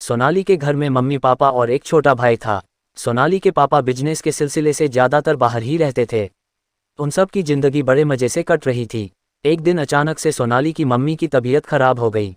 सोनाली के घर में मम्मी पापा और एक छोटा भाई था। सोनाली के पापा बिजनेस के सिलसिले से ज़्यादातर बाहर ही रहते थे। उन सब की ज़िंदगी बड़े मज़े से कट रही थी। एक दिन अचानक से सोनाली की मम्मी की तबीयत खराब हो गई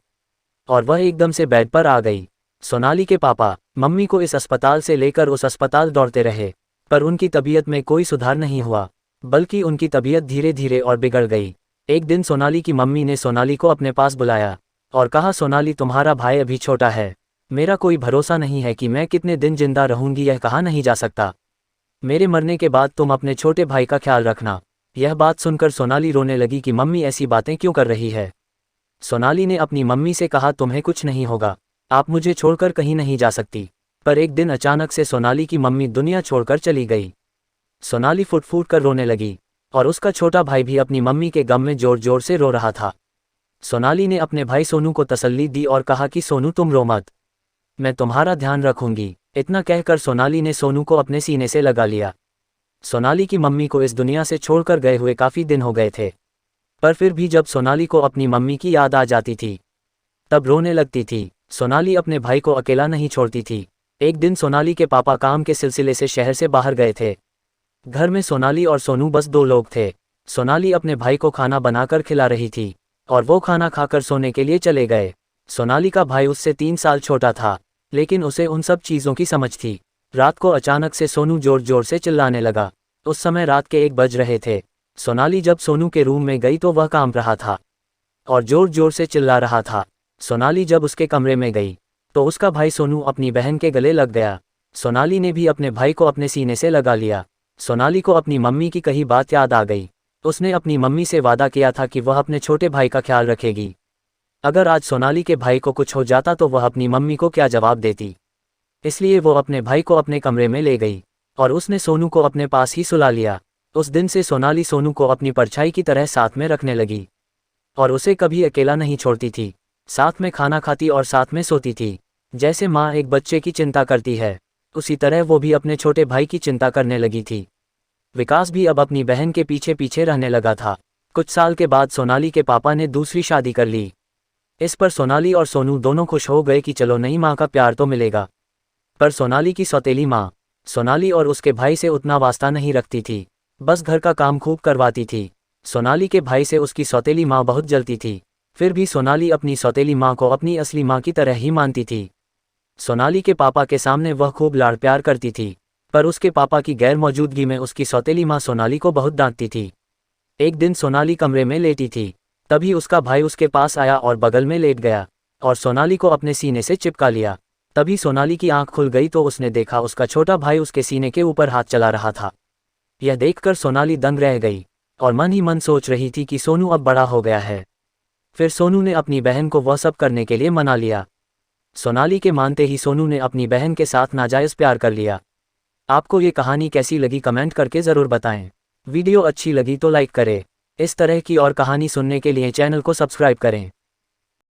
और वह एकदम से बेड पर आ गई। सोनाली के पापा मम्मी को इस अस्पताल से लेकर उस अस्पताल दौड़ते रहे, पर उनकी तबीयत में कोई सुधार नहीं हुआ, बल्कि उनकी तबीयत धीरे धीरे और बिगड़ गई। एक दिन सोनाली की मम्मी ने सोनाली को अपने पास बुलाया और कहा, सोनाली, तुम्हारा भाई अभी छोटा है। मेरा कोई भरोसा नहीं है कि मैं कितने दिन जिंदा रहूंगी, यह कहा नहीं जा सकता। मेरे मरने के बाद तुम अपने छोटे भाई का ख्याल रखना। यह बात सुनकर सोनाली रोने लगी कि मम्मी ऐसी बातें क्यों कर रही है। सोनाली ने अपनी मम्मी से कहा, तुम्हें कुछ नहीं होगा, आप मुझे छोड़कर कहीं नहीं जा सकती। पर एक दिन अचानक से सोनाली की मम्मी दुनिया छोड़कर चली गई। सोनाली फुट फूट कर रोने लगी और उसका छोटा भाई भी अपनी मम्मी के गम में जोर जोर से रो रहा था। सोनाली ने अपने भाई सोनू को तसल्ली दी और कहा कि सोनू, तुम रो मत, मैं तुम्हारा ध्यान रखूंगी। इतना कहकर सोनाली ने सोनू को अपने सीने से लगा लिया। सोनाली की मम्मी को इस दुनिया से छोड़कर गए हुए काफ़ी दिन हो गए थे, पर फिर भी जब सोनाली को अपनी मम्मी की याद आ जाती थी तब रोने लगती थी। सोनाली अपने भाई को अकेला नहीं छोड़ती थी। एक दिन सोनाली के पापा काम के सिलसिले से शहर से बाहर गए थे। घर में सोनाली और सोनू बस दो लोग थे। सोनाली अपने भाई को खाना बनाकर खिला रही थी और वो खाना खाकर सोने के लिए चले गए। सोनाली का भाई उससे 3 साल छोटा था, लेकिन उसे उन सब चीज़ों की समझ थी। रात को अचानक से सोनू जोर जोर से चिल्लाने लगा। उस समय रात के 1 बज रहे थे। सोनाली जब सोनू के रूम में गई तो वह कांप रहा था और जोर जोर से चिल्ला रहा था। सोनाली जब उसके कमरे में गई तो उसका भाई सोनू अपनी बहन के गले लग गया। सोनाली ने भी अपने भाई को अपने सीने से लगा लिया। सोनाली को अपनी मम्मी की कही बात याद आ गई। उसने अपनी मम्मी से वादा किया था कि वह अपने छोटे भाई का ख्याल रखेगी। अगर आज सोनाली के भाई को कुछ हो जाता तो वह अपनी मम्मी को क्या जवाब देती। इसलिए वो अपने भाई को अपने कमरे में ले गई और उसने सोनू को अपने पास ही सुला लिया। उस दिन से सोनाली सोनू को अपनी परछाई की तरह साथ में रखने लगी और उसे कभी अकेला नहीं छोड़ती थी। साथ में खाना खाती और साथ में सोती थी। जैसे माँ एक बच्चे की चिंता करती है, उसी तरह वो भी अपने छोटे भाई की चिंता करने लगी थी। विकास भी अब अपनी बहन के पीछे पीछे रहने लगा था। कुछ साल के बाद सोनाली के पापा ने दूसरी शादी कर ली। इस पर सोनाली और सोनू दोनों खुश हो गए कि चलो नई माँ का प्यार तो मिलेगा। पर सोनाली की सौतेली माँ सोनाली और उसके भाई से उतना वास्ता नहीं रखती थी, बस घर का काम खूब करवाती थी। सोनाली के भाई से उसकी सौतेली माँ बहुत जलती थी, फिर भी सोनाली अपनी सौतेली माँ को अपनी असली माँ की तरह ही मानती थी। सोनाली के पापा के सामने वह खूब लाड़ प्यार करती थी, पर उसके पापा की गैर मौजूदगी में उसकी सौतेली माँ सोनाली को बहुत डांटती थी। एक दिन सोनाली कमरे में लेटी थी, तभी उसका भाई उसके पास आया और बगल में लेट गया और सोनाली को अपने सीने से चिपका लिया। तभी सोनाली की आंख खुल गई तो उसने देखा उसका छोटा भाई उसके सीने के ऊपर हाथ चला रहा था। यह देखकर सोनाली दंग रह गई और मन ही मन सोच रही थी कि सोनू अब बड़ा हो गया है। फिर सोनू ने अपनी बहन को वह सब करने के लिए मना लिया। सोनाली के मानते ही सोनू ने अपनी बहन के साथ नाजायज़ प्यार कर लिया। आपको ये कहानी कैसी लगी कमेंट करके ज़रूर बताएं। वीडियो अच्छी लगी तो लाइक करें। इस तरह की और कहानी सुनने के लिए चैनल को सब्सक्राइब करें।